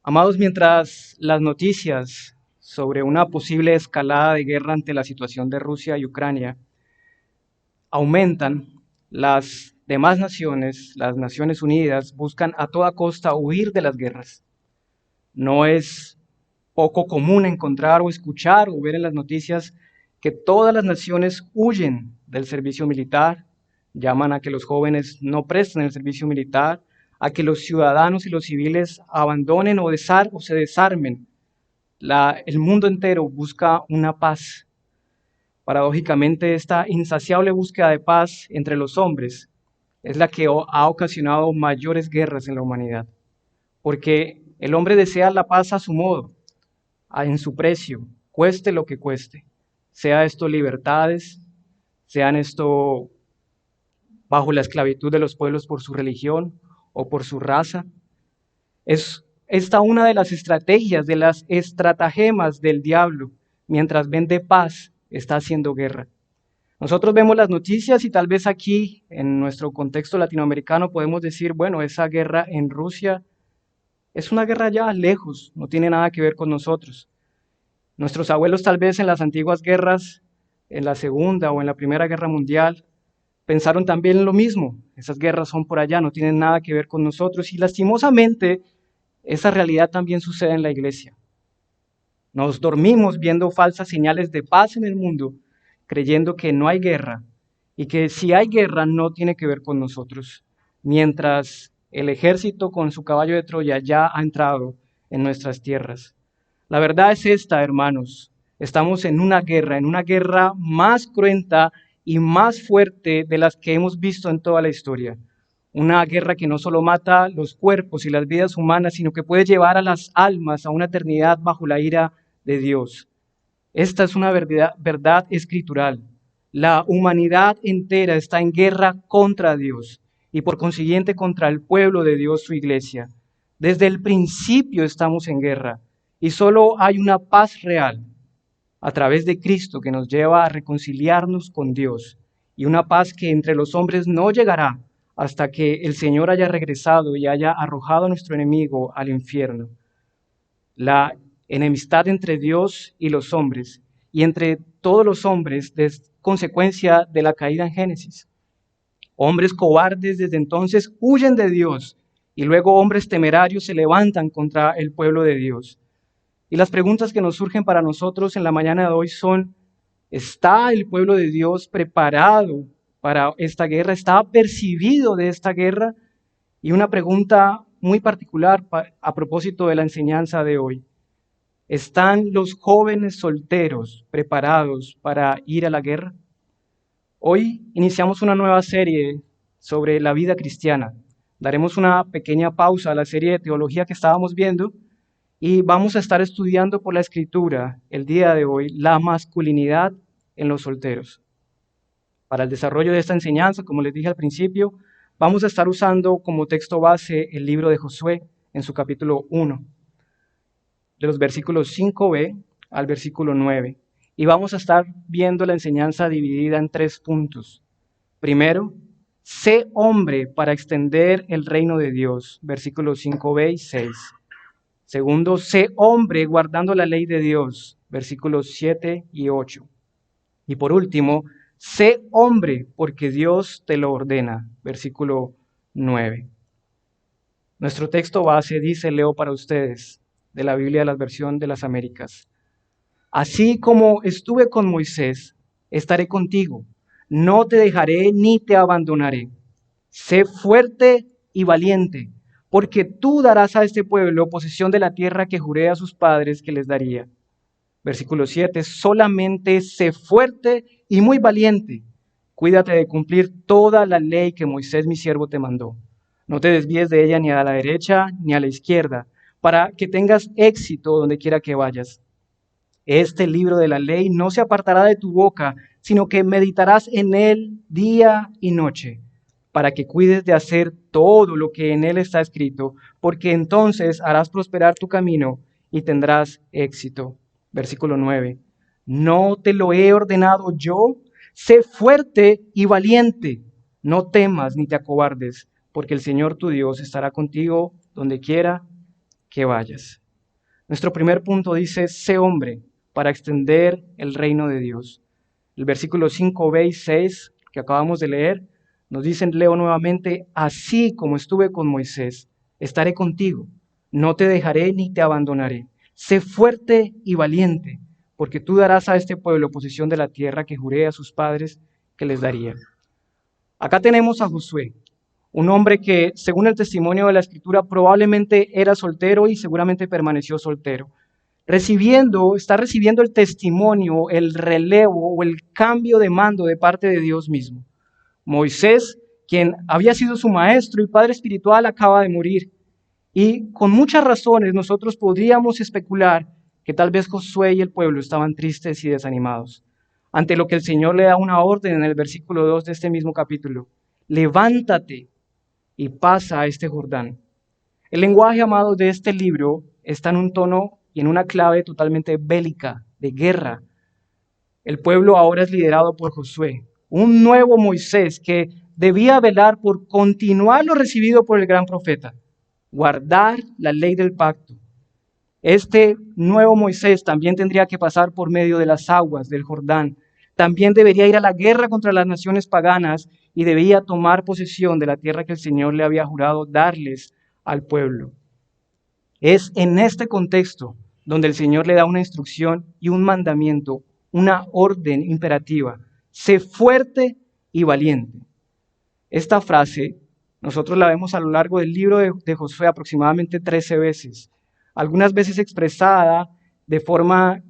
Amados, mientras las noticias sobre una posible escalada de guerra ante la situación de Rusia y Ucrania aumentan, las demás naciones, las Naciones Unidas, buscan a toda costa huir de las guerras. No es poco común encontrar o escuchar o ver en las noticias que todas las naciones huyen del servicio militar, llaman a que los jóvenes no presten el servicio militar, a que los ciudadanos y los civiles abandonen o se desarmen. El mundo entero busca una paz. Paradójicamente, esta insaciable búsqueda de paz entre los hombres es la que ha ocasionado mayores guerras en la humanidad, porque el hombre desea la paz a su modo, en su precio, cueste lo que cueste, sea esto libertades, sean esto bajo la esclavitud de los pueblos por su religión o por su raza. Es esta una de las estrategias, de las estratagemas del diablo. Mientras vende paz, está haciendo guerra. Nosotros vemos las noticias y tal vez aquí, en nuestro contexto latinoamericano, podemos decir, bueno, esa guerra en Rusia es una guerra ya lejos, no tiene nada que ver con nosotros. Nuestros abuelos tal vez en las antiguas guerras, en la Segunda o en la Primera Guerra Mundial, pensaron también lo mismo. Esas guerras son por allá, no tienen nada que ver con nosotros. Y lastimosamente, esa realidad también sucede en la iglesia. Nos dormimos viendo falsas señales de paz en el mundo, creyendo que no hay guerra y que si hay guerra no tiene que ver con nosotros, mientras el ejército con su caballo de Troya ya ha entrado en nuestras tierras. La verdad es esta, hermanos. Estamos en una guerra más cruenta y más fuerte de las que hemos visto en toda la historia. Una guerra que no solo mata los cuerpos y las vidas humanas, sino que puede llevar a las almas a una eternidad bajo la ira de Dios. Esta es una verdad escritural. La humanidad entera está en guerra contra Dios y por consiguiente contra el pueblo de Dios, su iglesia. Desde el principio estamos en guerra y solo hay una paz real a través de Cristo que nos lleva a reconciliarnos con Dios y una paz que entre los hombres no llegará hasta que el Señor haya regresado y haya arrojado a nuestro enemigo al infierno. La enemistad entre Dios y los hombres y entre todos los hombres es consecuencia de la caída en Génesis. Hombres cobardes desde entonces huyen de Dios y luego hombres temerarios se levantan contra el pueblo de Dios. Y las preguntas que nos surgen para nosotros en la mañana de hoy son, ¿está el pueblo de Dios preparado para esta guerra? ¿Está apercibido de esta guerra? Y una pregunta muy particular a propósito de la enseñanza de hoy. ¿Están los jóvenes solteros preparados para ir a la guerra? Hoy iniciamos una nueva serie sobre la vida cristiana. Daremos una pequeña pausa a la serie de teología que estábamos viendo y vamos a estar estudiando por la Escritura el día de hoy la masculinidad en los solteros. Para el desarrollo de esta enseñanza, como les dije al principio, vamos a estar usando como texto base el libro de Josué en su capítulo 1, de los versículos 5b al versículo 9. Y vamos a estar viendo la enseñanza dividida en 3 puntos. Primero, sé hombre para extender el reino de Dios, versículos 5b y 6. Segundo, sé hombre guardando la ley de Dios, versículos 7 y 8. Y por último, sé hombre porque Dios te lo ordena, versículo 9. Nuestro texto base dice, leo para ustedes, de la Biblia de la Versión de las Américas. Así como estuve con Moisés, estaré contigo. No te dejaré ni te abandonaré. Sé fuerte y valiente, porque tú darás a este pueblo posesión de la tierra que juré a sus padres que les daría. Versículo 7, solamente sé fuerte y muy valiente. Cuídate de cumplir toda la ley que Moisés mi siervo te mandó. No te desvíes de ella ni a la derecha ni a la izquierda, para que tengas éxito donde quiera que vayas. Este libro de la ley no se apartará de tu boca, sino que meditarás en él día y noche, para que cuides de hacer todo lo que en él está escrito, porque entonces harás prosperar tu camino y tendrás éxito. Versículo 9. ¿No te lo he ordenado yo? Sé fuerte y valiente. No temas ni te acobardes, porque el Señor tu Dios estará contigo donde quiera que vayas. Nuestro primer punto dice, sé hombre para extender el reino de Dios. El versículo 5b y 6 que acabamos de leer nos dicen, leo nuevamente, así como estuve con Moisés, estaré contigo, no te dejaré ni te abandonaré. Sé fuerte y valiente, porque tú darás a este pueblo posesión de la tierra que juré a sus padres que les daría. Acá tenemos a Josué, un hombre que, según el testimonio de la Escritura, probablemente era soltero y seguramente permaneció soltero. Está recibiendo el testimonio, el relevo o el cambio de mando de parte de Dios mismo. Moisés, quien había sido su maestro y padre espiritual, acaba de morir. Y con muchas razones nosotros podríamos especular que tal vez Josué y el pueblo estaban tristes y desanimados, ante lo que el Señor le da una orden en el versículo 2 de este mismo capítulo. Levántate y pasa a este Jordán. El lenguaje, amados, de este libro está en un tono y en una clave totalmente bélica, de guerra. El pueblo ahora es liderado por Josué, un nuevo Moisés que debía velar por continuar lo recibido por el gran profeta, guardar la ley del pacto. Este nuevo Moisés también tendría que pasar por medio de las aguas del Jordán. También debería ir a la guerra contra las naciones paganas y debía tomar posesión de la tierra que el Señor le había jurado darles al pueblo. Es en este contexto donde el Señor le da una instrucción y un mandamiento, una orden imperativa. Sé fuerte y valiente. Esta frase nosotros la vemos a lo largo del libro de Josué aproximadamente 13 veces. Algunas veces expresada de forma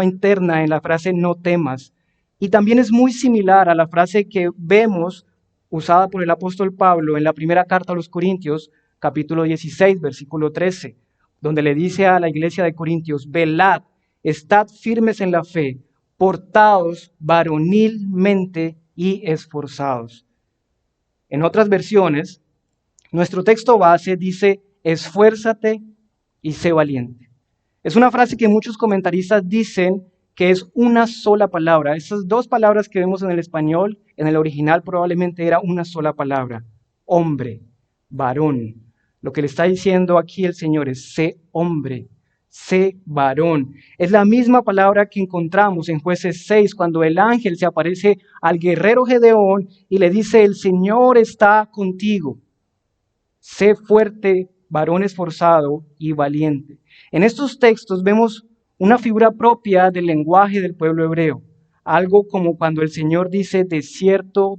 interna en la frase no temas. Y también es muy similar a la frase que vemos usada por el apóstol Pablo en la primera carta a los Corintios, capítulo 16, versículo 13, donde le dice a la iglesia de Corintios, velad, estad firmes en la fe, portaos varonilmente y esforzados. En otras versiones, nuestro texto base dice, esfuérzate y sé valiente. Es una frase que muchos comentaristas dicen que es una sola palabra. Esas dos palabras que vemos en el español, en el original probablemente era una sola palabra. Hombre, varón. Lo que le está diciendo aquí el Señor es, sé hombre, sé varón. Es la misma palabra que encontramos en Jueces 6, cuando el ángel se aparece al guerrero Gedeón y le dice, el Señor está contigo. Sé fuerte, varón esforzado y valiente. En estos textos vemos una figura propia del lenguaje del pueblo hebreo, algo como cuando el Señor dice, de cierto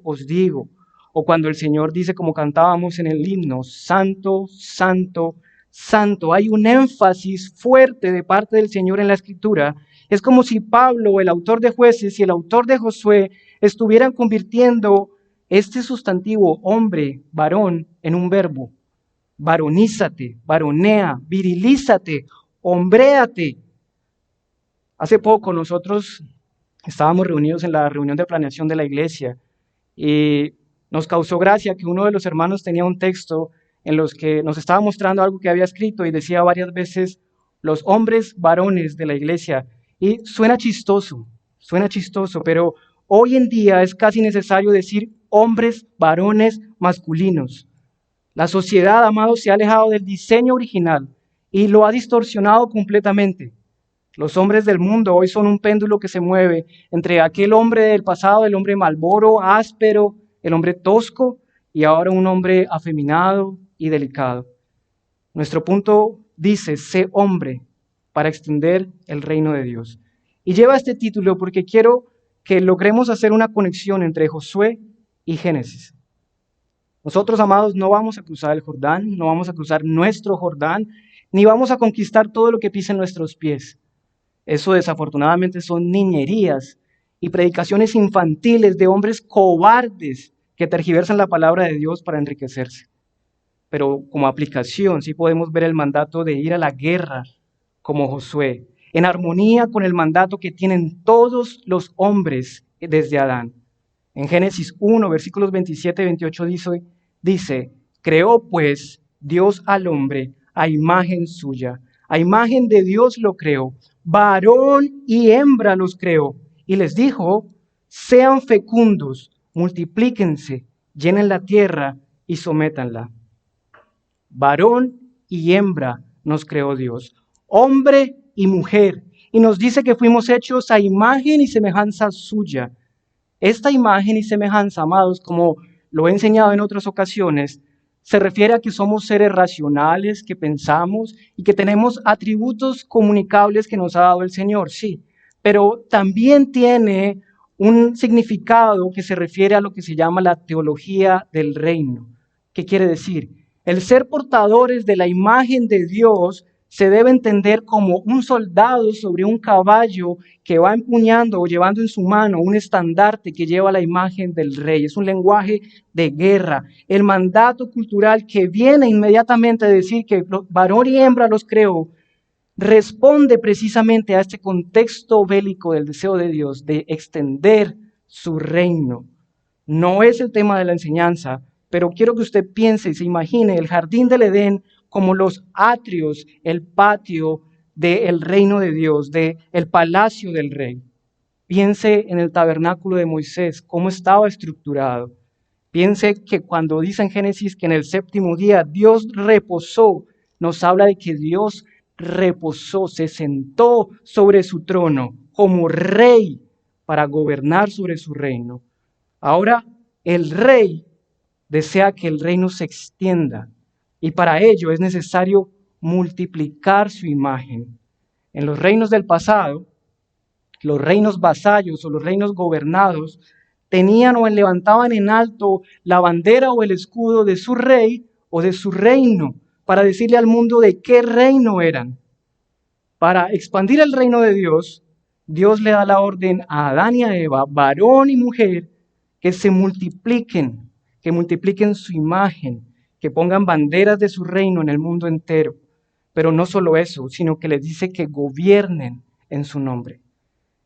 os digo, o cuando el Señor dice, como cantábamos en el himno, santo, santo, santo. Hay un énfasis fuerte de parte del Señor en la Escritura. Es como si Pablo, el autor de Jueces, y el autor de Josué estuvieran convirtiendo este sustantivo hombre, varón, en un verbo. Varonízate, varonea, virilízate, hombréate. Hace poco nosotros estábamos reunidos en la reunión de planeación de la iglesia y nos causó gracia que uno de los hermanos tenía un texto en los que nos estaba mostrando algo que había escrito y decía varias veces los hombres varones de la iglesia. Y suena chistoso, pero hoy en día es casi necesario decir hombres varones masculinos. La sociedad, amados, se ha alejado del diseño original y lo ha distorsionado completamente. Los hombres del mundo hoy son un péndulo que se mueve entre aquel hombre del pasado, el hombre malboro, áspero, el hombre tosco, y ahora un hombre afeminado y delicado. Nuestro punto dice, sé hombre para extender el reino de Dios. Y lleva este título porque quiero que logremos hacer una conexión entre Josué y Génesis. Nosotros, amados, no vamos a cruzar el Jordán, no vamos a cruzar nuestro Jordán, ni vamos a conquistar todo lo que pisen nuestros pies. Eso desafortunadamente son niñerías y predicaciones infantiles de hombres cobardes que tergiversan la palabra de Dios para enriquecerse. Pero como aplicación sí podemos ver el mandato de ir a la guerra como Josué, en armonía con el mandato que tienen todos los hombres desde Adán. En Génesis 1, versículos 27 y 28 dice, creó pues Dios al hombre a imagen suya, a imagen de Dios lo creó, varón y hembra los creó, y les dijo, sean fecundos, multiplíquense, llenen la tierra y sométanla. varón y hembra nos creó Dios, hombre y mujer, y nos dice que fuimos hechos a imagen y semejanza suya. Esta imagen y semejanza, amados, como lo he enseñado en otras ocasiones, se refiere a que somos seres racionales, que pensamos y que tenemos atributos comunicables que nos ha dado el Señor, sí, pero también tiene un significado que se refiere a lo que se llama la teología del reino. ¿Qué quiere decir? El ser portadores de la imagen de Dios se debe entender como un soldado sobre un caballo que va empuñando o llevando en su mano un estandarte que lleva la imagen del rey. Es un lenguaje de guerra. El mandato cultural que viene inmediatamente a decir que varón y hembra los creó, responde precisamente a este contexto bélico del deseo de Dios de extender su reino. No es el tema de la enseñanza, pero quiero que usted piense y se imagine el jardín del Edén como los atrios, el patio del reino de Dios, del palacio del rey. Piense en el tabernáculo de Moisés, cómo estaba estructurado. Piense que cuando dice en Génesis que en el séptimo día Dios reposó, nos habla de que Dios reposó, se sentó sobre su trono como rey para gobernar sobre su reino. Ahora el rey desea que el reino se extienda y para ello es necesario multiplicar su imagen. En los reinos del pasado, los reinos vasallos o los reinos gobernados tenían o levantaban en alto la bandera o el escudo de su rey o de su reino para decirle al mundo de qué reino eran. Para expandir el reino de Dios, Dios le da la orden a Adán y a Eva, varón y mujer, que se multipliquen, que multipliquen su imagen, que pongan banderas de su reino en el mundo entero. Pero no solo eso, sino que les dice que gobiernen en su nombre.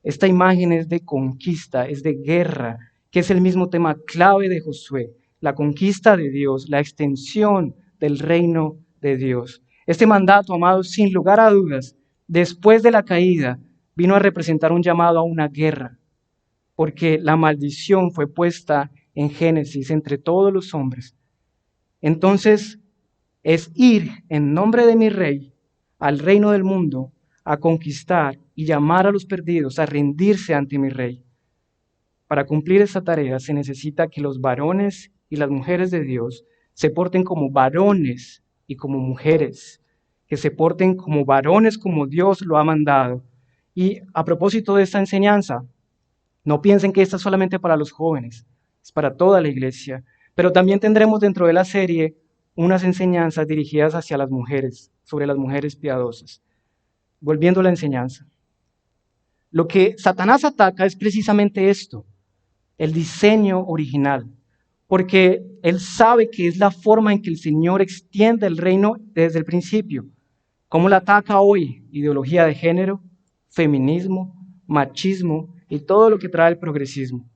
Esta imagen es de conquista, es de guerra, que es el mismo tema clave de Josué, la conquista de Dios, la extensión del reino de Dios. Este mandato, amados, sin lugar a dudas, después de la caída, vino a representar un llamado a una guerra, porque la maldición fue puesta en Génesis entre todos los hombres. Entonces, es ir en nombre de mi rey al reino del mundo a conquistar y llamar a los perdidos a rendirse ante mi rey. Para cumplir esta tarea se necesita que los varones y las mujeres de Dios se porten como varones y como mujeres, que se porten como varones como Dios lo ha mandado. Y a propósito de esta enseñanza, no piensen que esta es solamente para los jóvenes, es para toda la iglesia, pero también tendremos dentro de la serie unas enseñanzas dirigidas hacia las mujeres, sobre las mujeres piadosas. Volviendo a la enseñanza. Lo que Satanás ataca es precisamente esto, el diseño original, porque él sabe que es la forma en que el Señor extiende el reino desde el principio. ¿Cómo la ataca hoy? Ideología de género, feminismo, machismo y todo lo que trae el progresismo.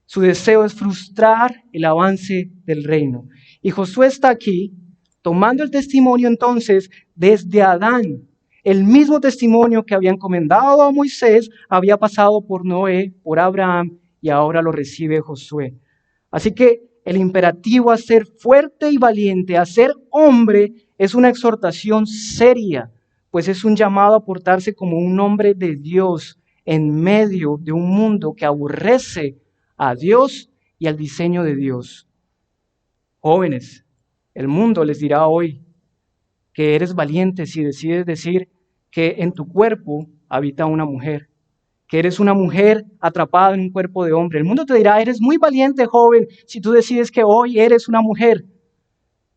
Su deseo es frustrar el avance del reino. Y Josué está aquí tomando el testimonio entonces desde Adán. El mismo testimonio que había encomendado a Moisés había pasado por Noé, por Abraham y ahora lo recibe Josué. Así que el imperativo a ser fuerte y valiente, a ser hombre, es una exhortación seria, pues es un llamado a portarse como un hombre de Dios en medio de un mundo que aborrece a Dios y al diseño de Dios. Jóvenes, el mundo les dirá hoy que eres valiente si decides decir que en tu cuerpo habita una mujer, que eres una mujer atrapada en un cuerpo de hombre. El mundo te dirá, eres muy valiente, joven, si tú decides que hoy eres una mujer.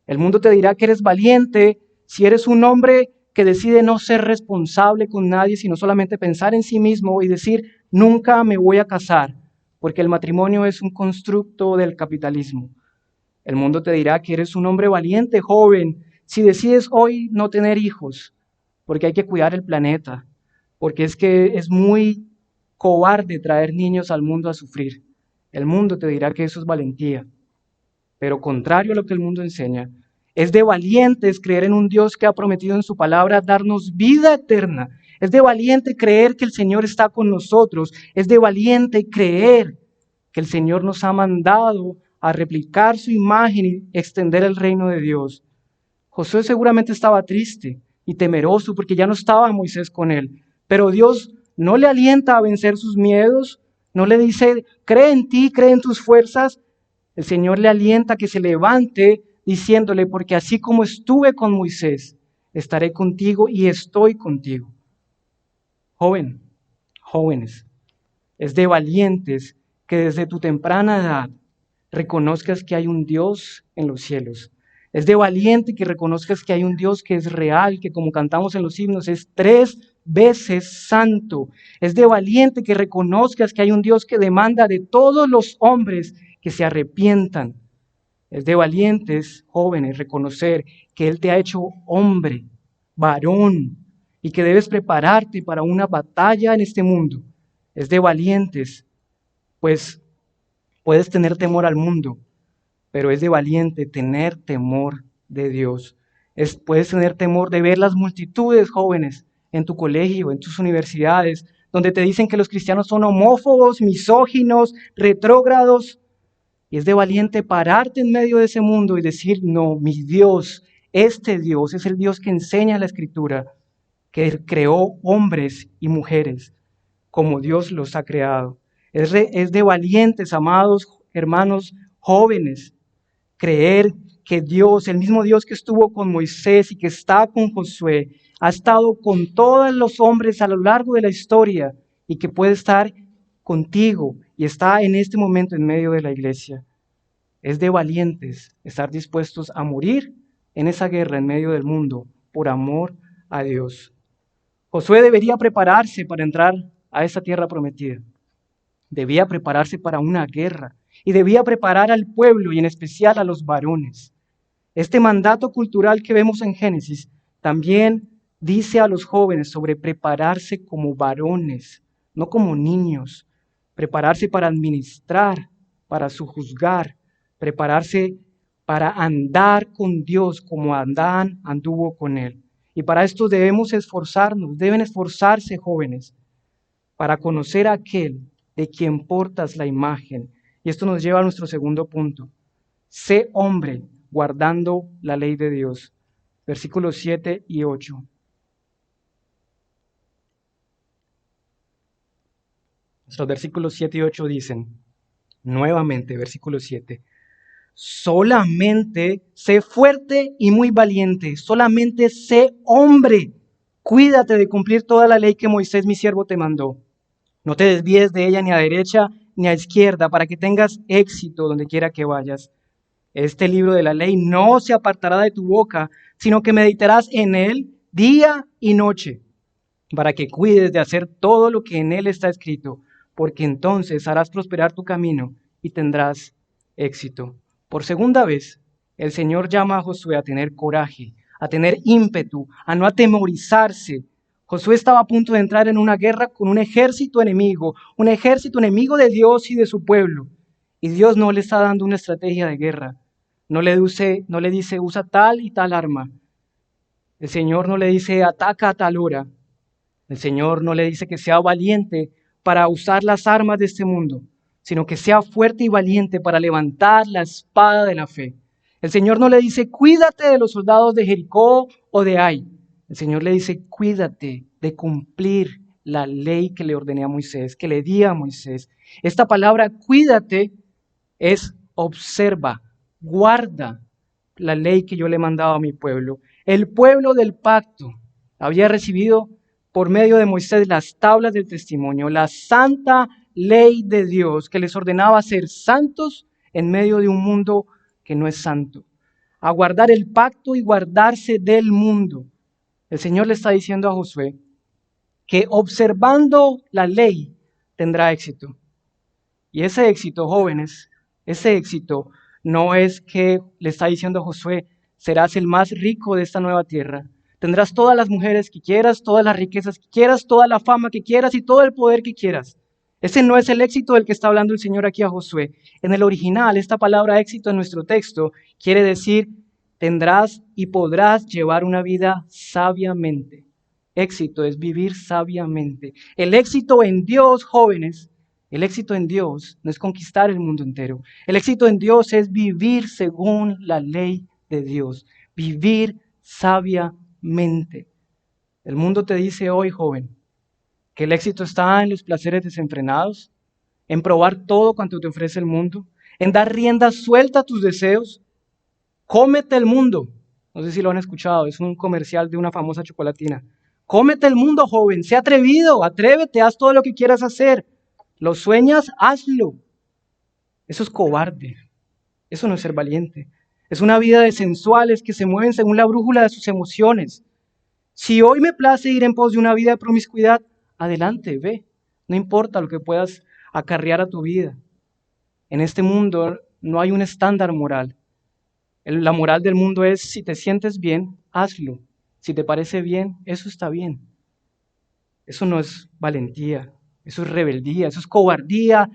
El mundo te dirá que eres valiente si eres un hombre que decide no ser responsable con nadie, sino solamente pensar en sí mismo y decir, nunca me voy a casar, porque el matrimonio es un constructo del capitalismo. El mundo te dirá que eres un hombre valiente, joven, si decides hoy no tener hijos, porque hay que cuidar el planeta, porque es que es muy cobarde traer niños al mundo a sufrir. El mundo te dirá que eso es valentía, pero contrario a lo que el mundo enseña, es de valientes creer en un Dios que ha prometido en su palabra darnos vida eterna. Es de valiente creer que el Señor está con nosotros. Es de valiente creer que el Señor nos ha mandado a replicar su imagen y extender el reino de Dios. Josué seguramente estaba triste y temeroso porque ya no estaba Moisés con él. Pero Dios no le alienta a vencer sus miedos, no le dice, cree en ti, cree en tus fuerzas. El Señor le alienta a que se levante diciéndole, porque así como estuve con Moisés, estaré contigo y estoy contigo. Joven, jóvenes, es de valientes que desde tu temprana edad reconozcas que hay un Dios en los cielos. Es de valiente que reconozcas que hay un Dios que es real, que como cantamos en los himnos es 3 veces santo. Es de valiente que reconozcas que hay un Dios que demanda de todos los hombres que se arrepientan. Es de valientes, jóvenes, reconocer que Él te ha hecho hombre, varón, y que debes prepararte para una batalla en este mundo. Es de valientes, pues puedes tener temor al mundo, pero es de valiente tener temor de Dios. Puedes tener temor de ver las multitudes jóvenes en tu colegio, en tus universidades, donde te dicen que los cristianos son homófobos, misóginos, retrógrados. Y es de valiente pararte en medio de ese mundo y decir, no, mi Dios, este Dios es el Dios que enseña la Escritura, que creó hombres y mujeres como Dios los ha creado. Es de valientes, amados hermanos jóvenes, creer que Dios, el mismo Dios que estuvo con Moisés y que está con Josué, ha estado con todos los hombres a lo largo de la historia y que puede estar contigo y está en este momento en medio de la iglesia. Es de valientes estar dispuestos a morir en esa guerra en medio del mundo por amor a Dios. Josué debería prepararse para entrar a esa tierra prometida. Debía prepararse para una guerra y debía preparar al pueblo y en especial a los varones. Este mandato cultural que vemos en Génesis también dice a los jóvenes sobre prepararse como varones, no como niños. Prepararse para administrar, para sojuzgar, prepararse para andar con Dios como Adán anduvo con Él. Y para esto debemos esforzarnos, deben esforzarse jóvenes, para conocer a aquel de quien portas la imagen. Y esto nos lleva a nuestro segundo punto. Sé hombre guardando la ley de Dios. Versículos 7 y 8. Los versículos 7 y 8 dicen, nuevamente, versículo 7, solamente sé fuerte y muy valiente, solamente sé hombre, cuídate de cumplir toda la ley que Moisés mi siervo te mandó. No te desvíes de ella ni a derecha ni a izquierda para que tengas éxito donde quiera que vayas. Este libro de la ley no se apartará de tu boca, sino que meditarás en él día y noche, para que cuides de hacer todo lo que en él está escrito, porque entonces harás prosperar tu camino y tendrás éxito. Por segunda vez, el Señor llama a Josué a tener coraje, a tener ímpetu, a no atemorizarse. Josué estaba a punto de entrar en una guerra con un ejército enemigo de Dios y de su pueblo. Y Dios no le está dando una estrategia de guerra. No le dice, usa tal y tal arma. El Señor no le dice, ataca a tal hora. El Señor no le dice que sea valiente para usar las armas de este mundo, sino que sea fuerte y valiente para levantar la espada de la fe. El Señor no le dice, cuídate de los soldados de Jericó o de Ai. El Señor le dice, cuídate de cumplir la ley que le ordené a Moisés, que le di a Moisés. Esta palabra, cuídate, es observa, guarda la ley que yo le he mandado a mi pueblo. El pueblo del pacto había recibido por medio de Moisés las tablas del testimonio, la santa ley de Dios que les ordenaba ser santos en medio de un mundo que no es santo, a guardar el pacto y guardarse del mundo. El Señor le está diciendo a Josué que observando la ley tendrá éxito. Y ese éxito, jóvenes, ese éxito no es que le está diciendo a Josué, serás el más rico de esta nueva tierra. Tendrás todas las mujeres que quieras, todas las riquezas que quieras, toda la fama que quieras y todo el poder que quieras. Ese no es el éxito del que está hablando el Señor aquí a Josué. En el original, esta palabra éxito en nuestro texto quiere decir tendrás y podrás llevar una vida sabiamente. Éxito es vivir sabiamente. El éxito en Dios, jóvenes, el éxito en Dios no es conquistar el mundo entero. El éxito en Dios es vivir según la ley de Dios. Vivir sabiamente. El mundo te dice hoy, joven, que el éxito está en los placeres desenfrenados, en probar todo cuanto te ofrece el mundo, en dar rienda suelta a tus deseos. Cómete el mundo. No sé si lo han escuchado, es un comercial de una famosa chocolatina. Cómete el mundo, joven, sé atrevido, atrévete, haz todo lo que quieras hacer. ¿Lo sueñas? Hazlo. Eso es cobarde, eso no es ser valiente. Es una vida de sensuales que se mueven según la brújula de sus emociones. Si hoy me place ir en pos de una vida de promiscuidad, adelante, ve. No importa lo que puedas acarrear a tu vida. En este mundo no hay un estándar moral. La moral del mundo es, si te sientes bien, hazlo. Si te parece bien, eso está bien. Eso no es valentía, eso es rebeldía, eso es cobardía,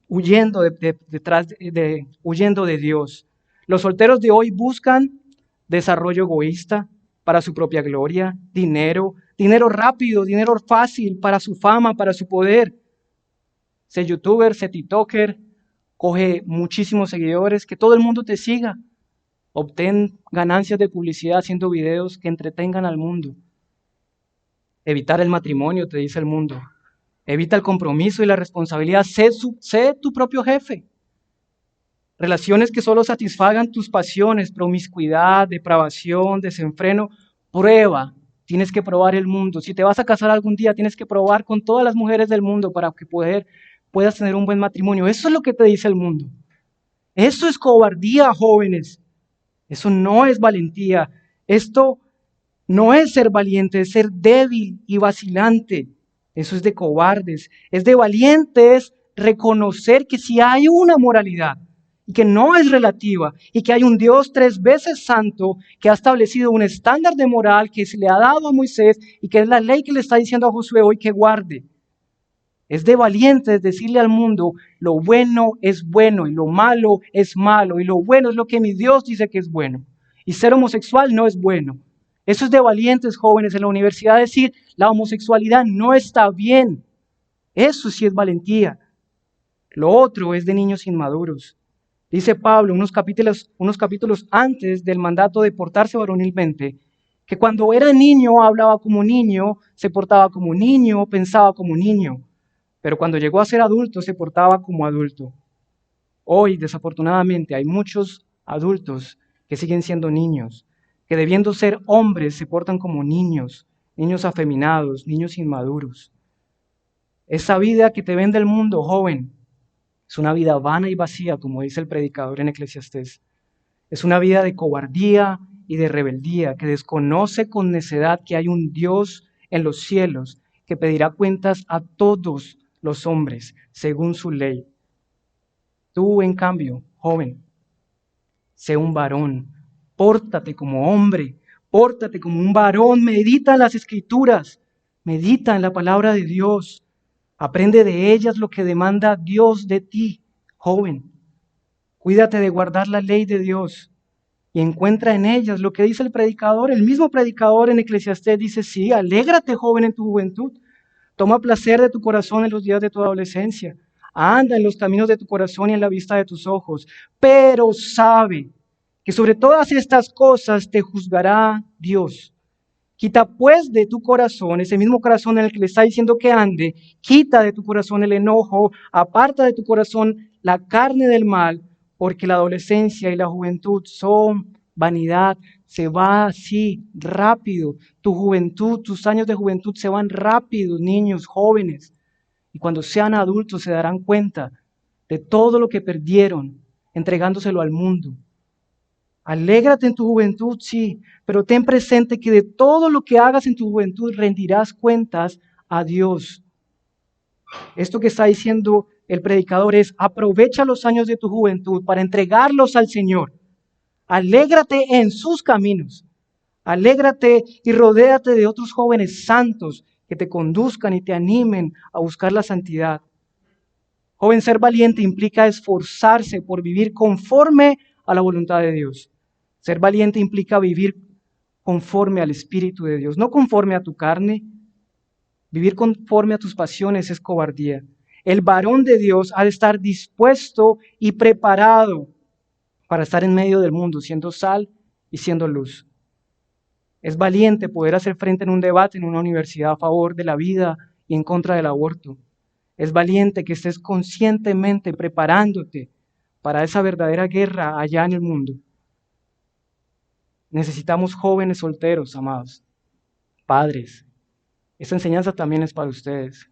huyendo de Dios. Los solteros de hoy buscan desarrollo egoísta para su propia gloria, dinero rápido, dinero fácil para su fama, para su poder. Sé youtuber, sé tiktoker, coge muchísimos seguidores, que todo el mundo te siga. Obtén ganancias de publicidad haciendo videos que entretengan al mundo. Evitar el matrimonio, te dice el mundo. Evita el compromiso y la responsabilidad. Sé tu propio jefe. Relaciones que solo satisfagan tus pasiones, promiscuidad, depravación, desenfreno. Prueba. Tienes que probar el mundo. Si te vas a casar algún día, tienes que probar con todas las mujeres del mundo para que puedas tener un buen matrimonio. Eso es lo que te dice el mundo. Eso es cobardía, jóvenes. Eso no es valentía. Esto no es ser valiente, es ser débil y vacilante. Eso es de cobardes. Es de valientes reconocer que si hay una moralidad y que no es relativa y que hay un Dios 3 veces santo que ha establecido un estándar de moral que se le ha dado a Moisés y que es la ley que le está diciendo a Josué hoy que guarde. Es de valientes decirle al mundo, lo bueno es bueno y lo malo es malo y lo bueno es lo que mi Dios dice que es bueno. Y ser homosexual no es bueno. Eso es de valientes jóvenes en la universidad decir, la homosexualidad no está bien. Eso sí es valentía. Lo otro es de niños inmaduros. Dice Pablo unos capítulos antes del mandato de portarse varonilmente, que cuando era niño hablaba como niño, se portaba como niño, pensaba como niño. Pero cuando llegó a ser adulto se portaba como adulto. Hoy, desafortunadamente, hay muchos adultos que siguen siendo niños, que debiendo ser hombres se portan como niños, niños afeminados, niños inmaduros. Esa vida que te vende el mundo, joven, es una vida vana y vacía, como dice el predicador en Eclesiastés. Es una vida de cobardía y de rebeldía, que desconoce con necedad que hay un Dios en los cielos que pedirá cuentas a todos los hombres según su ley. Tú, en cambio, joven, sé un varón, pórtate como hombre, pórtate como un varón, medita en las Escrituras, medita en la palabra de Dios, aprende de ellas lo que demanda Dios de ti, joven. Cuídate de guardar la ley de Dios y encuentra en ellas lo que dice el predicador. El mismo predicador en Eclesiastés dice, sí, alégrate, joven, en tu juventud. Toma placer de tu corazón en los días de tu adolescencia. Anda en los caminos de tu corazón y en la vista de tus ojos. Pero sabe que sobre todas estas cosas te juzgará Dios. Quita pues de tu corazón, ese mismo corazón en el que le está diciendo que ande, quita de tu corazón el enojo, aparta de tu corazón la carne del mal, porque la adolescencia y la juventud son vanidad, se va así rápido. Tu juventud, tus años de juventud se van rápido, niños, jóvenes. Y cuando sean adultos se darán cuenta de todo lo que perdieron entregándoselo al mundo. Alégrate en tu juventud, sí, pero ten presente que de todo lo que hagas en tu juventud rendirás cuentas a Dios. Esto que está diciendo el predicador es, aprovecha los años de tu juventud para entregarlos al Señor. Alégrate en sus caminos. Alégrate y rodéate de otros jóvenes santos que te conduzcan y te animen a buscar la santidad. Joven, ser valiente implica esforzarse por vivir conforme a la voluntad de Dios. Ser valiente implica vivir conforme al Espíritu de Dios, no conforme a tu carne. Vivir conforme a tus pasiones es cobardía. El varón de Dios ha de estar dispuesto y preparado para estar en medio del mundo, siendo sal y siendo luz. Es valiente poder hacer frente en un debate en una universidad a favor de la vida y en contra del aborto. Es valiente que estés conscientemente preparándote para esa verdadera guerra allá en el mundo. Necesitamos jóvenes solteros, amados, padres. Esta enseñanza también es para ustedes.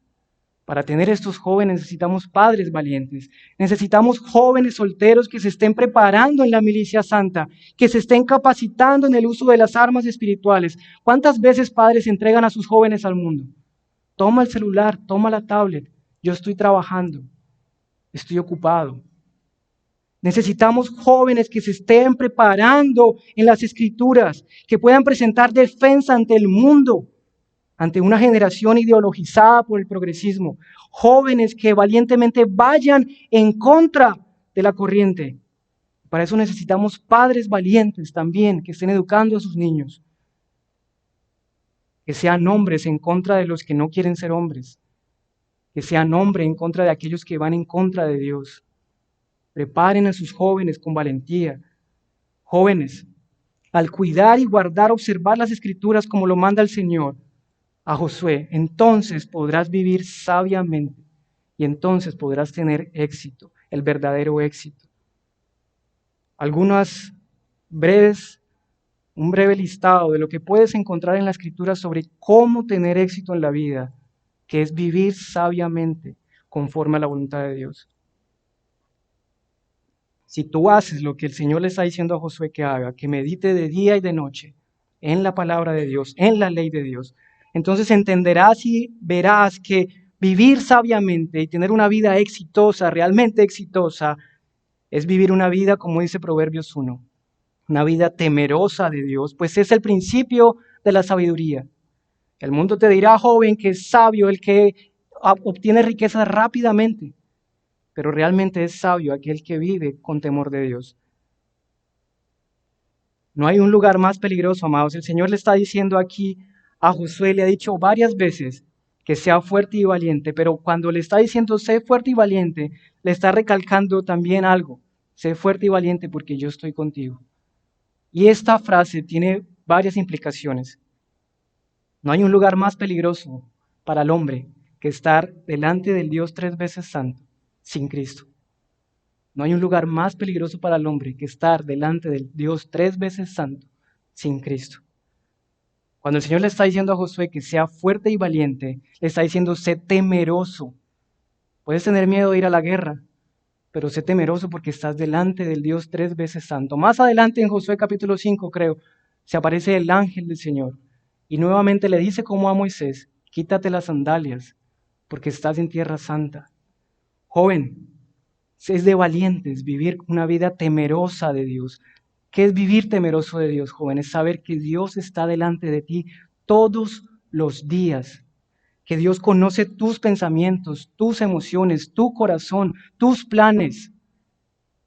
Para tener estos jóvenes necesitamos padres valientes. Necesitamos jóvenes solteros que se estén preparando en la milicia santa, que se estén capacitando en el uso de las armas espirituales. ¿Cuántas veces padres entregan a sus jóvenes al mundo? Toma el celular, toma la tablet. Yo estoy trabajando, estoy ocupado. Necesitamos jóvenes que se estén preparando en las escrituras, que puedan presentar defensa ante el mundo, ante una generación ideologizada por el progresismo. Jóvenes que valientemente vayan en contra de la corriente. Para eso necesitamos padres valientes también, que estén educando a sus niños. Que sean hombres en contra de los que no quieren ser hombres. Que sean hombres en contra de aquellos que van en contra de Dios. Preparen a sus jóvenes con valentía. Jóvenes, al cuidar y guardar, observar las escrituras como lo manda el Señor a Josué, entonces podrás vivir sabiamente y entonces podrás tener éxito, el verdadero éxito. Un breve listado de lo que puedes encontrar en la escritura sobre cómo tener éxito en la vida, que es vivir sabiamente conforme a la voluntad de Dios. Si tú haces lo que el Señor le está diciendo a Josué que haga, que medite de día y de noche en la palabra de Dios, en la ley de Dios, entonces entenderás y verás que vivir sabiamente y tener una vida exitosa, realmente exitosa, es vivir una vida, como dice Proverbios 1, una vida temerosa de Dios, pues es el principio de la sabiduría. El mundo te dirá, joven, que es sabio el que obtiene riquezas rápidamente, pero realmente es sabio aquel que vive con temor de Dios. No hay un lugar más peligroso, amados. El Señor le está diciendo aquí a Josué, le ha dicho varias veces que sea fuerte y valiente, pero cuando le está diciendo sé fuerte y valiente, le está recalcando también algo. Sé fuerte y valiente porque yo estoy contigo. Y esta frase tiene varias implicaciones. No hay un lugar más peligroso para el hombre que estar delante del Dios 3 veces santo sin Cristo. No hay un lugar más peligroso para el hombre que estar delante del Dios 3 veces santo sin Cristo. Cuando el Señor le está diciendo a Josué que sea fuerte y valiente, le está diciendo sé temeroso. Puedes tener miedo de ir a la guerra, pero sé temeroso porque estás delante del Dios 3 veces santo. Más adelante en Josué capítulo 5, creo, se aparece el ángel del Señor y nuevamente le dice como a Moisés, quítate las sandalias porque estás en tierra santa. Joven, es de valientes vivir una vida temerosa de Dios. ¿Qué es vivir temeroso de Dios, joven? Es saber que Dios está delante de ti todos los días, que Dios conoce tus pensamientos, tus emociones, tu corazón, tus planes.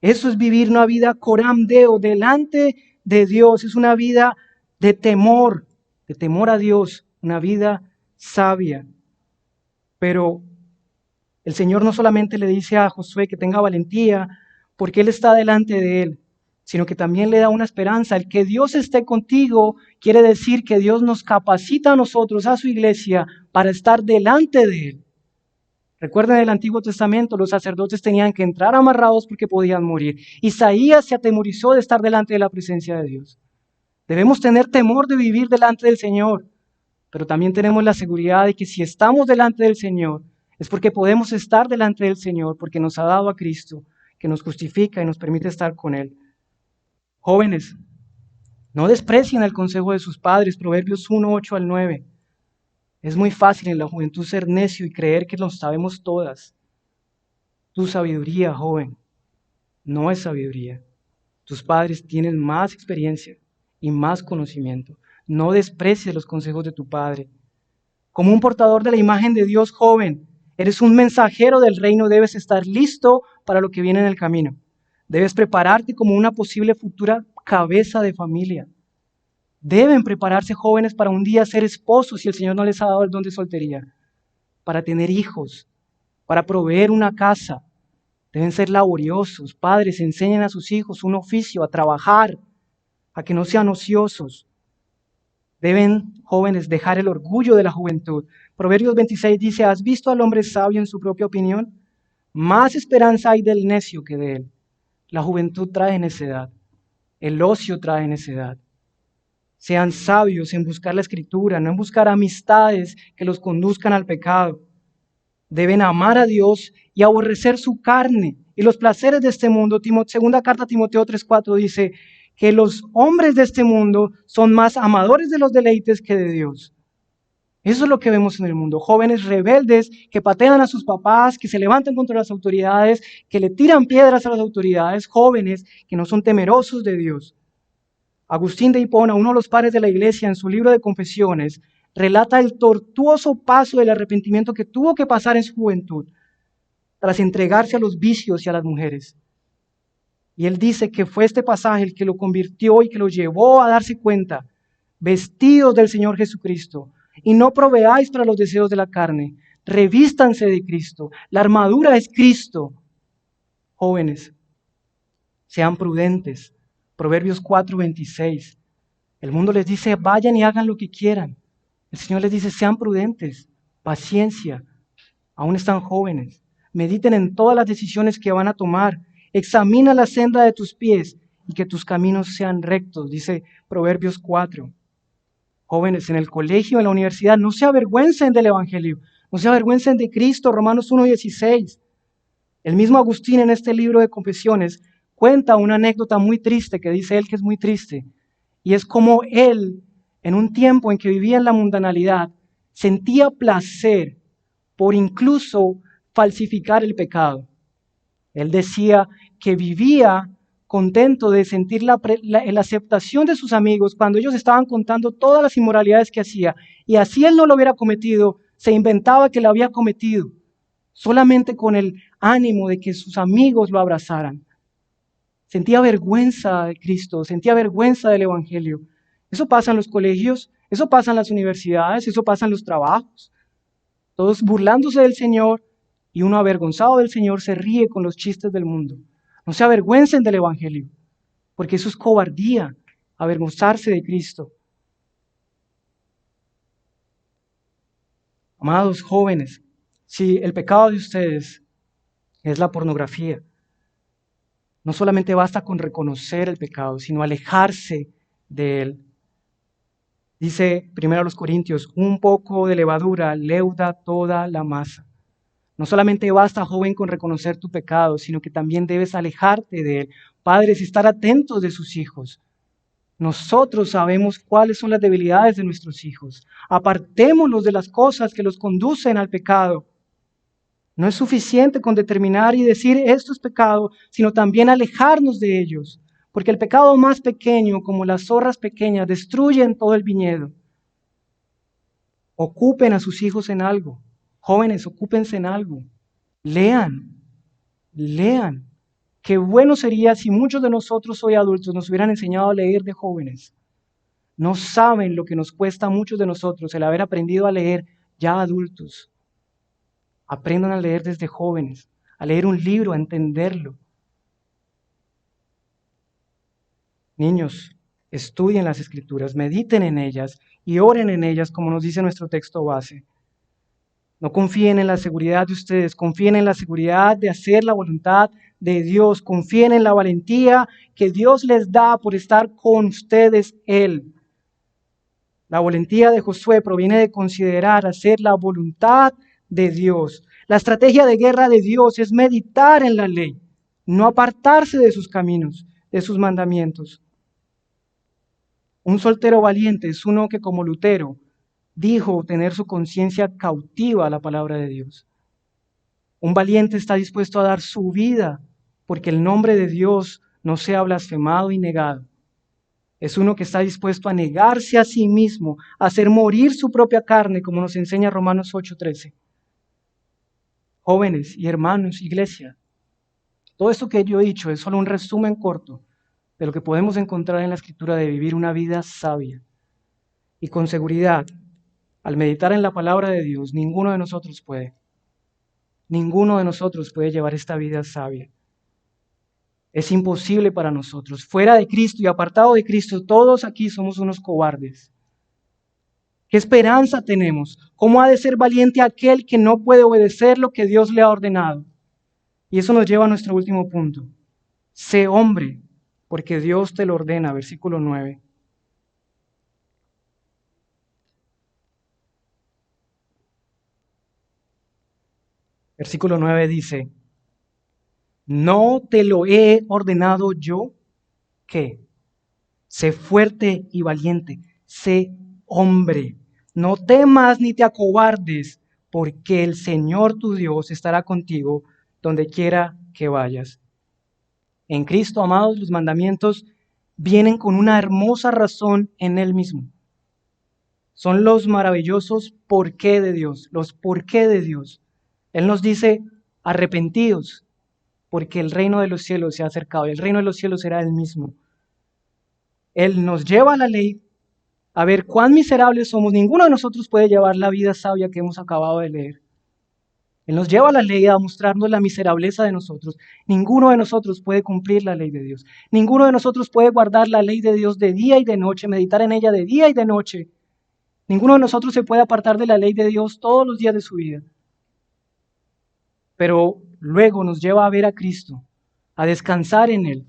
Eso es vivir una vida coram deo, delante de Dios. Es una vida de temor a Dios, una vida sabia. Pero el Señor no solamente le dice a Josué que tenga valentía porque Él está delante de él, sino que también le da una esperanza. El que Dios esté contigo quiere decir que Dios nos capacita a nosotros, a su iglesia, para estar delante de Él. Recuerden el Antiguo Testamento, los sacerdotes tenían que entrar amarrados porque podían morir. Isaías se atemorizó de estar delante de la presencia de Dios. Debemos tener temor de vivir delante del Señor, pero también tenemos la seguridad de que si estamos delante del Señor, es porque podemos estar delante del Señor, porque nos ha dado a Cristo, que nos justifica y nos permite estar con Él. Jóvenes, no desprecien el consejo de sus padres, Proverbios 1, 8 al 9. Es muy fácil en la juventud ser necio y creer que lo sabemos todas. Tu sabiduría, joven, no es sabiduría. Tus padres tienen más experiencia y más conocimiento. No desprecies los consejos de tu padre. Como un portador de la imagen de Dios, joven, eres un mensajero del reino, debes estar listo para lo que viene en el camino. Debes prepararte como una posible futura cabeza de familia. Deben prepararse jóvenes para un día ser esposos si el Señor no les ha dado el don de soltería, para tener hijos, para proveer una casa. Deben ser laboriosos. Padres, enseñen a sus hijos un oficio, a trabajar, a que no sean ociosos. Deben, jóvenes, dejar el orgullo de la juventud. Proverbios 26 dice, ¿has visto al hombre sabio en su propia opinión? Más esperanza hay del necio que de él. La juventud trae necedad. El ocio trae necedad. Sean sabios en buscar la escritura, no en buscar amistades que los conduzcan al pecado. Deben amar a Dios y aborrecer su carne y los placeres de este mundo. Segunda carta a Timoteo 3:4 dice que los hombres de este mundo son más amadores de los deleites que de Dios. Eso es lo que vemos en el mundo. Jóvenes rebeldes que patean a sus papás, que se levantan contra las autoridades, que le tiran piedras a las autoridades. Jóvenes que no son temerosos de Dios. Agustín de Hipona, uno de los padres de la iglesia, en su libro de Confesiones, relata el tortuoso paso del arrepentimiento que tuvo que pasar en su juventud tras entregarse a los vicios y a las mujeres. Y él dice que fue este pasaje el que lo convirtió y que lo llevó a darse cuenta, vestidos del Señor Jesucristo, y no proveáis para los deseos de la carne, revístanse de Cristo, la armadura es Cristo. Jóvenes, sean prudentes. Proverbios 4:26. El mundo les dice, vayan y hagan lo que quieran. El Señor les dice, sean prudentes, paciencia, aún están jóvenes. Mediten en todas las decisiones que van a tomar. Examina la senda de tus pies y que tus caminos sean rectos, dice Proverbios 4. Jóvenes, en el colegio, en la universidad, no se avergüencen del Evangelio, no se avergüencen de Cristo, Romanos 1:16. El mismo Agustín en este libro de Confesiones cuenta una anécdota muy triste, que dice él que es muy triste, y es como él, en un tiempo en que vivía en la mundanalidad, sentía placer por incluso falsificar el pecado. Él decía que vivía contento de sentir la aceptación de sus amigos cuando ellos estaban contando todas las inmoralidades que hacía, y así él no lo hubiera cometido, se inventaba que lo había cometido, solamente con el ánimo de que sus amigos lo abrazaran. Sentía vergüenza de Cristo, sentía vergüenza del Evangelio. Eso pasa en los colegios, eso pasa en las universidades, eso pasa en los trabajos. Todos burlándose del Señor, y uno avergonzado del Señor se ríe con los chistes del mundo. No se avergüencen del Evangelio, porque eso es cobardía, avergonzarse de Cristo. Amados jóvenes, si el pecado de ustedes es la pornografía, no solamente basta con reconocer el pecado, sino alejarse de él. Dice 1 Corintios, un poco de levadura leuda toda la masa. No solamente basta, joven, con reconocer tu pecado, sino que también debes alejarte de él. Padres, estar atentos de sus hijos. Nosotros sabemos cuáles son las debilidades de nuestros hijos. Apartémoslos de las cosas que los conducen al pecado. No es suficiente con determinar y decir esto es pecado, sino también alejarnos de ellos. Porque el pecado más pequeño, como las zorras pequeñas, destruyen todo el viñedo. Ocupen a sus hijos en algo. Jóvenes, ocúpense en algo. Lean. Qué bueno sería si muchos de nosotros hoy adultos nos hubieran enseñado a leer de jóvenes. No saben lo que nos cuesta a muchos de nosotros el haber aprendido a leer ya adultos. Aprendan a leer desde jóvenes, a leer un libro, a entenderlo. Niños, estudien las Escrituras, mediten en ellas y oren en ellas, como nos dice nuestro texto base. No confíen en la seguridad de ustedes, confíen en la seguridad de hacer la voluntad de Dios, confíen en la valentía que Dios les da por estar con ustedes Él. La valentía de Josué proviene de considerar hacer la voluntad de Dios. La estrategia de guerra de Dios es meditar en la ley, no apartarse de sus caminos, de sus mandamientos. Un soltero valiente es uno que, como Lutero, dijo tener su conciencia cautiva a la palabra de Dios. Un valiente está dispuesto a dar su vida porque el nombre de Dios no sea blasfemado y negado. Es uno que está dispuesto a negarse a sí mismo, a hacer morir su propia carne, como nos enseña Romanos 8:13. Jóvenes y hermanos, iglesia, todo esto que yo he dicho es solo un resumen corto de lo que podemos encontrar en la Escritura de vivir una vida sabia. Y con seguridad, al meditar en la palabra de Dios, ninguno de nosotros puede llevar esta vida sabia. Es imposible para nosotros. Fuera de Cristo y apartado de Cristo, todos aquí somos unos cobardes. ¿Qué esperanza tenemos? ¿Cómo ha de ser valiente aquel que no puede obedecer lo que Dios le ha ordenado? Y eso nos lleva a nuestro último punto. Sé hombre, porque Dios te lo ordena, versículo 9. Versículo 9 dice, ¿no te lo he ordenado yo? ¿Qué? Sé fuerte y valiente, sé hombre. No temas ni te acobardes, porque el Señor tu Dios estará contigo donde quiera que vayas. En Cristo, amados, los mandamientos vienen con una hermosa razón en Él mismo. Son los maravillosos por qué de Dios, los por qué de Dios. Él nos dice, arrepentidos, porque el reino de los cielos se ha acercado, y el reino de los cielos será Él mismo. Él nos lleva a la ley a ver cuán miserables somos. Ninguno de nosotros puede llevar la vida sabia que hemos acabado de leer. Él nos lleva a la ley a mostrarnos la miserableza de nosotros. Ninguno de nosotros puede cumplir la ley de Dios. Ninguno de nosotros puede guardar la ley de Dios de día y de noche, meditar en ella de día y de noche. Ninguno de nosotros se puede apartar de la ley de Dios todos los días de su vida. Pero luego nos lleva a ver a Cristo, a descansar en Él.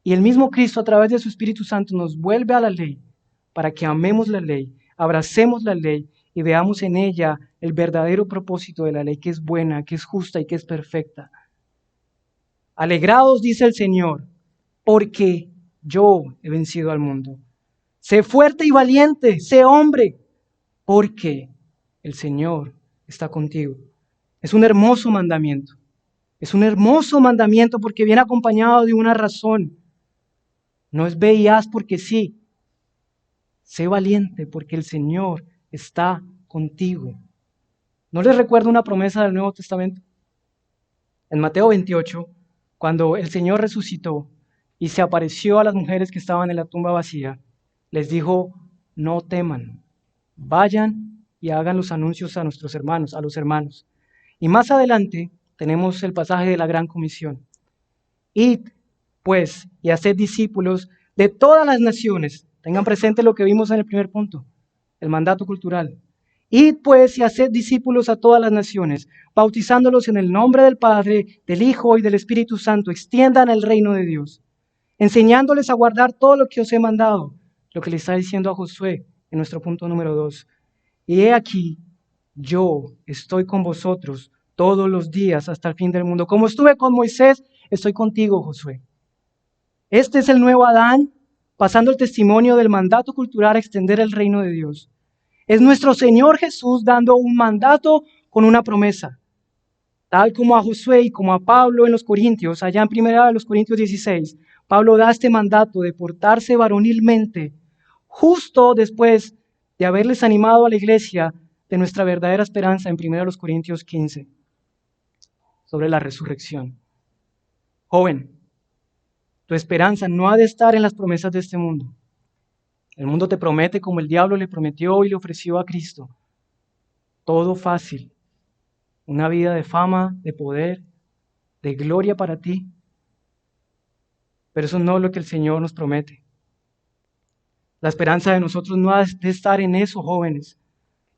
Y el mismo Cristo, a través de su Espíritu Santo, nos vuelve a la ley para que amemos la ley, abracemos la ley y veamos en ella el verdadero propósito de la ley, que es buena, que es justa y que es perfecta. Alegraos, dice el Señor, porque yo he vencido al mundo. Sé fuerte y valiente, sé hombre, porque el Señor está contigo. Es un hermoso mandamiento. Es un hermoso mandamiento porque viene acompañado de una razón. No es ve y haz porque sí. Sé valiente porque el Señor está contigo. ¿No les recuerdo una promesa del Nuevo Testamento? En Mateo 28, cuando el Señor resucitó y se apareció a las mujeres que estaban en la tumba vacía, les dijo, no teman, vayan y hagan los anuncios a nuestros hermanos, a los hermanos. Y más adelante tenemos el pasaje de la Gran Comisión. Id, pues, y haced discípulos de todas las naciones. Tengan presente lo que vimos en el primer punto, el mandato cultural. Id, pues, y haced discípulos a todas las naciones, bautizándolos en el nombre del Padre, del Hijo y del Espíritu Santo. Extiendan el reino de Dios, enseñándoles a guardar todo lo que os he mandado, lo que le está diciendo a Josué en nuestro punto número 2. Y he aquí, yo estoy con vosotros todos los días hasta el fin del mundo. Como estuve con Moisés, estoy contigo, Josué. Este es el nuevo Adán, pasando el testimonio del mandato cultural a extender el reino de Dios. Es nuestro Señor Jesús dando un mandato con una promesa. Tal como a Josué y como a Pablo en los Corintios, allá en 1 Corintios 16, Pablo da este mandato de portarse varonilmente justo después de haberles animado a la iglesia de nuestra verdadera esperanza en 1 Corintios 15, sobre la resurrección. Joven, tu esperanza no ha de estar en las promesas de este mundo. El mundo te promete como el diablo le prometió y le ofreció a Cristo. Todo fácil. Una vida de fama, de poder, de gloria para ti. Pero eso no es lo que el Señor nos promete. La esperanza de nosotros no ha de estar en eso, jóvenes,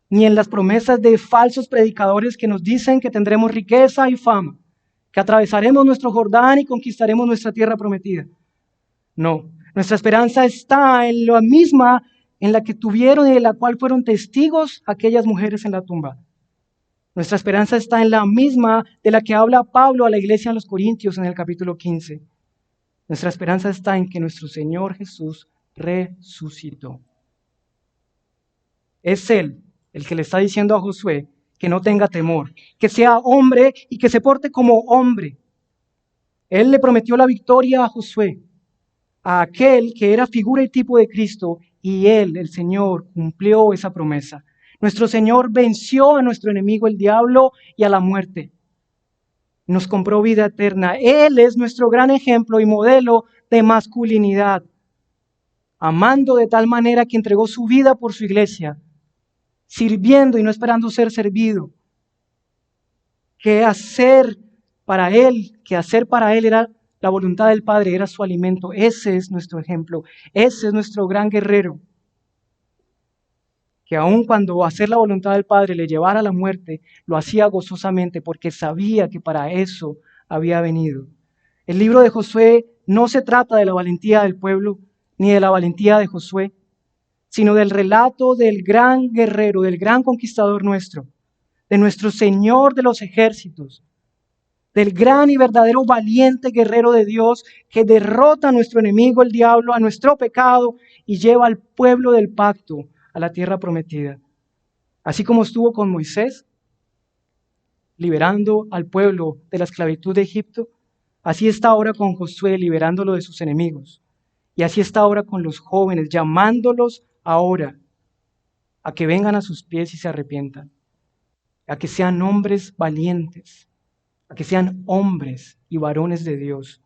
ni en las promesas de falsos predicadores que nos dicen que tendremos riqueza y fama, que atravesaremos nuestro Jordán y conquistaremos nuestra tierra prometida. No, nuestra esperanza está en la misma en la que tuvieron y de la cual fueron testigos aquellas mujeres en la tumba. Nuestra esperanza está en la misma de la que habla Pablo a la iglesia en los Corintios en el capítulo 15. Nuestra esperanza está en que nuestro Señor Jesús resucitó. Es Él el que le está diciendo a Josué que no tenga temor, que sea hombre y que se porte como hombre. Él le prometió la victoria a Josué, a aquel que era figura y tipo de Cristo, y Él, el Señor, cumplió esa promesa. Nuestro Señor venció a nuestro enemigo, el diablo, y a la muerte. Nos compró vida eterna. Él es nuestro gran ejemplo y modelo de masculinidad, amando de tal manera que entregó su vida por su iglesia, sirviendo y no esperando ser servido. Que hacer para Él era la voluntad del Padre, era su alimento. Ese es nuestro ejemplo, ese es nuestro gran guerrero. que aun cuando hacer la voluntad del Padre le llevara a la muerte, lo hacía gozosamente porque sabía que para eso había venido. El libro de Josué no se trata de la valentía del pueblo ni de la valentía de Josué, sino del relato del gran guerrero, del gran conquistador nuestro, de nuestro Señor de los ejércitos, del gran y verdadero valiente guerrero de Dios que derrota a nuestro enemigo, el diablo, a nuestro pecado y lleva al pueblo del pacto a la tierra prometida. Así como estuvo con Moisés, liberando al pueblo de la esclavitud de Egipto, así está ahora con Josué, liberándolo de sus enemigos. Y así está ahora con los jóvenes, llamándolos ahora a que vengan a sus pies y se arrepientan, a que sean hombres valientes, a que sean hombres y varones de Dios.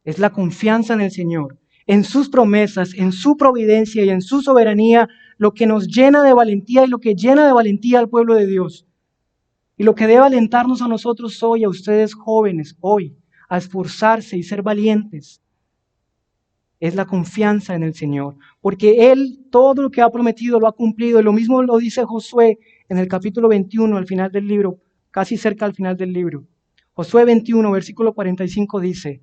Es la confianza en el Señor, en sus promesas, en su providencia y en su soberanía, lo que nos llena de valentía y lo que llena de valentía al pueblo de Dios. Y lo que debe alentarnos a nosotros hoy, a ustedes jóvenes, hoy, a esforzarse y ser valientes, es la confianza en el Señor, porque Él todo lo que ha prometido lo ha cumplido, y lo mismo lo dice Josué en el capítulo 21, al final del libro, casi cerca al final del libro. Josué 21, versículo 45 dice: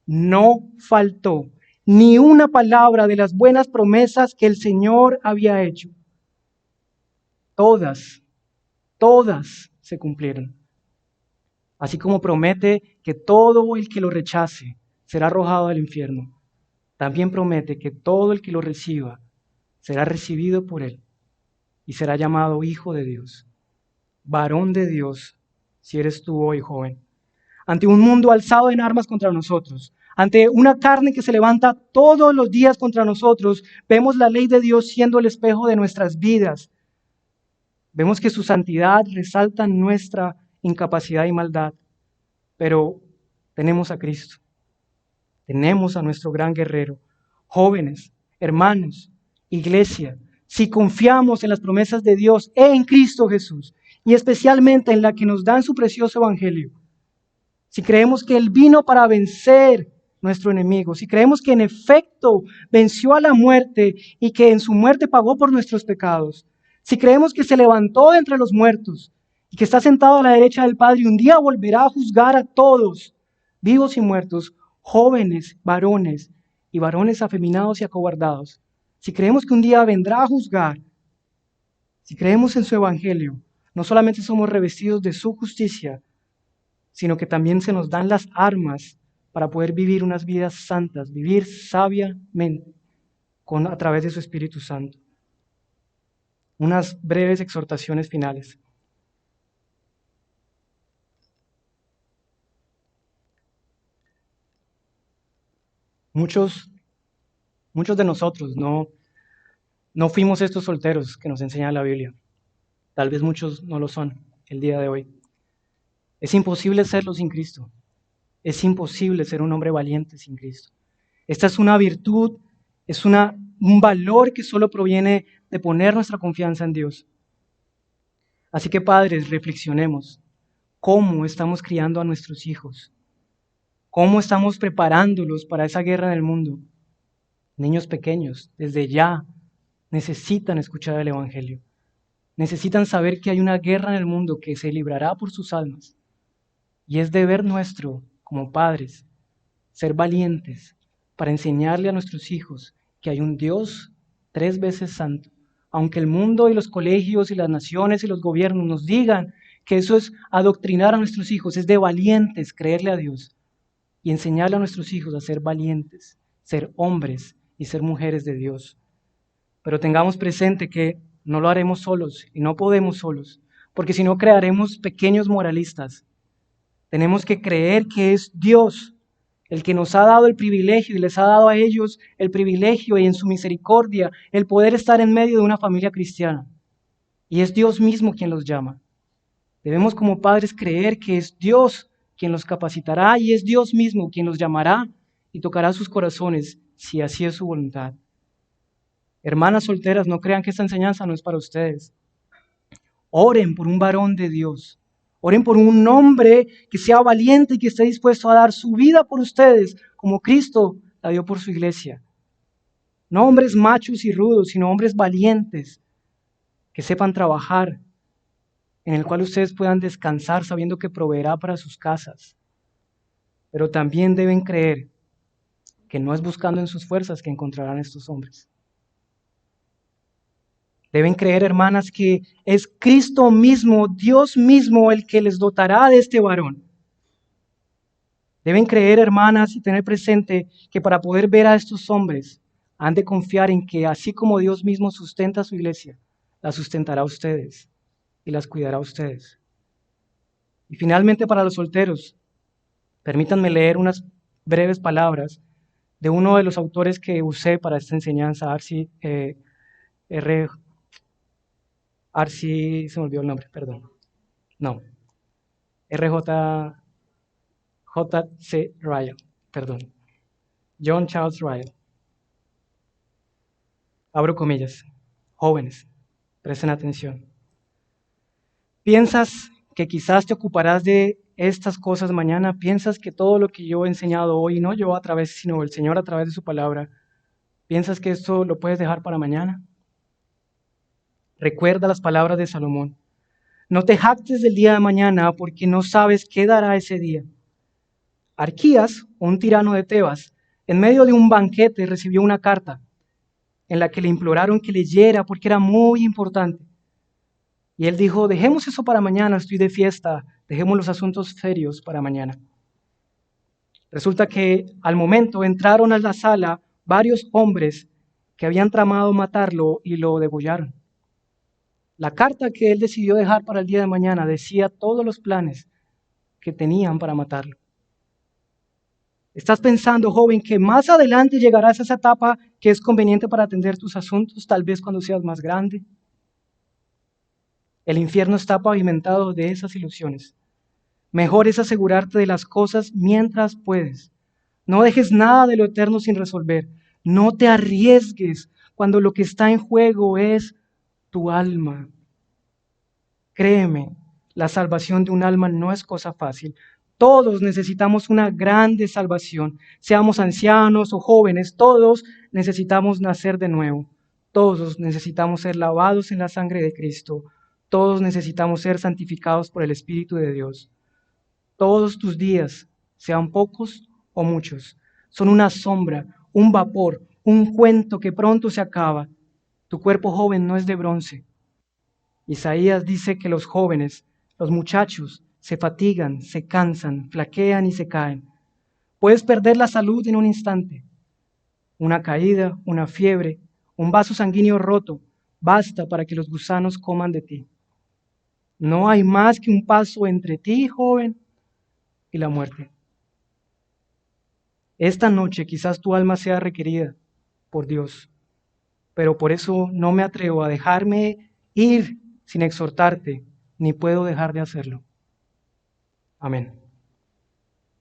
no faltó ni una palabra de las buenas promesas que el Señor había hecho. Todas se cumplieron. Así como promete que todo el que lo rechace será arrojado al infierno, también promete que todo el que lo reciba será recibido por Él y será llamado hijo de Dios, varón de Dios, si eres tú hoy joven. Ante un mundo alzado en armas contra nosotros, ante una carne que se levanta todos los días contra nosotros, vemos la ley de Dios siendo el espejo de nuestras vidas. Vemos que su santidad resalta nuestra incapacidad y maldad, pero tenemos a Cristo. Tenemos a nuestro gran guerrero. Jóvenes, hermanos, iglesia, si confiamos en las promesas de Dios en Cristo Jesús, y especialmente en la que nos da en su precioso evangelio, si creemos que Él vino para vencer nuestro enemigo, si creemos que en efecto venció a la muerte y que en su muerte pagó por nuestros pecados, si creemos que se levantó de entre los muertos y que está sentado a la derecha del Padre y un día volverá a juzgar a todos, vivos y muertos, jóvenes, varones y varones afeminados y acobardados, si creemos que un día vendrá a juzgar, si creemos en su evangelio, no solamente somos revestidos de su justicia, sino que también se nos dan las armas para poder vivir unas vidas santas, vivir sabiamente a través de su Espíritu Santo. Unas breves exhortaciones finales. Muchos de nosotros no fuimos estos solteros que nos enseña la Biblia. Tal vez muchos no lo son el día de hoy. Es imposible serlo sin Cristo. Es imposible ser un hombre valiente sin Cristo. Esta es una virtud, es un valor que solo proviene de poner nuestra confianza en Dios. Así que padres, reflexionemos. ¿Cómo estamos criando a nuestros hijos? ¿Cómo estamos preparándolos para esa guerra en el mundo? Niños pequeños, desde ya, necesitan escuchar el Evangelio. Necesitan saber que hay una guerra en el mundo que se librará por sus almas. Y es deber nuestro, como padres, ser valientes para enseñarle a nuestros hijos que hay un Dios 3 veces santo. Aunque el mundo y los colegios y las naciones y los gobiernos nos digan que eso es adoctrinar a nuestros hijos, es de valientes creerle a Dios y enseñarle a nuestros hijos a ser valientes, ser hombres y ser mujeres de Dios. Pero tengamos presente que no lo haremos solos y no podemos solos, porque si no crearemos pequeños moralistas. Tenemos que creer que es Dios el que nos ha dado el privilegio y les ha dado a ellos el privilegio y en su misericordia el poder estar en medio de una familia cristiana. Y es Dios mismo quien los llama. Debemos como padres creer que es Dios quien los capacitará y es Dios mismo quien los llamará y tocará sus corazones si así es su voluntad. Hermanas solteras, no crean que esta enseñanza no es para ustedes. Oren por un varón de Dios. Oren por un hombre que sea valiente y que esté dispuesto a dar su vida por ustedes, como Cristo la dio por su iglesia. No hombres machos y rudos, sino hombres valientes, que sepan trabajar, en el cual ustedes puedan descansar sabiendo que proveerá para sus casas. Pero también deben creer que no es buscando en sus fuerzas que encontrarán estos hombres. Deben creer, hermanas, que es Cristo mismo, Dios mismo, el que les dotará de este varón. Deben creer, hermanas, y tener presente que para poder ver a estos hombres, han de confiar en que así como Dios mismo sustenta a su iglesia, la sustentará a ustedes y las cuidará a ustedes. Y finalmente, para los solteros, permítanme leer unas breves palabras de uno de los autores que usé para esta enseñanza, Arsi, se me olvidó el nombre, perdón. No, J.C. Ryle, perdón. John Charles Ryle. Abro comillas. Jóvenes, presten atención. ¿Piensas que quizás te ocuparás de estas cosas mañana? ¿Piensas que todo lo que yo he enseñado hoy, no yo a través, sino el Señor a través de su palabra, piensas que esto lo puedes dejar para mañana? Recuerda las palabras de Salomón. No te jactes del día de mañana porque no sabes qué dará ese día. Arquías, un tirano de Tebas, en medio de un banquete recibió una carta en la que le imploraron que leyera porque era muy importante. Y él dijo, dejemos eso para mañana, estoy de fiesta, dejemos los asuntos serios para mañana. Resulta que al momento entraron a la sala varios hombres que habían tramado matarlo y lo degollaron. La carta que él decidió dejar para el día de mañana decía todos los planes que tenían para matarlo. ¿Estás pensando, joven, que más adelante llegarás a esa etapa que es conveniente para atender tus asuntos, tal vez cuando seas más grande? El infierno está pavimentado de esas ilusiones. Mejor es asegurarte de las cosas mientras puedes. No dejes nada de lo eterno sin resolver. No te arriesgues cuando lo que está en juego es tu alma. Créeme, la salvación de un alma no es cosa fácil. Todos necesitamos una grande salvación. Seamos ancianos o jóvenes, todos necesitamos nacer de nuevo. Todos necesitamos ser lavados en la sangre de Cristo. Todos necesitamos ser santificados por el Espíritu de Dios. Todos tus días, sean pocos o muchos, son una sombra, un vapor, un cuento que pronto se acaba. Tu cuerpo joven no es de bronce. Isaías dice que los jóvenes, los muchachos, se fatigan, se cansan, flaquean y se caen. Puedes perder la salud en un instante. Una caída, una fiebre, un vaso sanguíneo roto, basta para que los gusanos coman de ti. No hay más que un paso entre ti, joven, y la muerte. Esta noche quizás tu alma sea requerida por Dios, pero por eso no me atrevo a dejarme ir sin exhortarte, ni puedo dejar de hacerlo. Amén.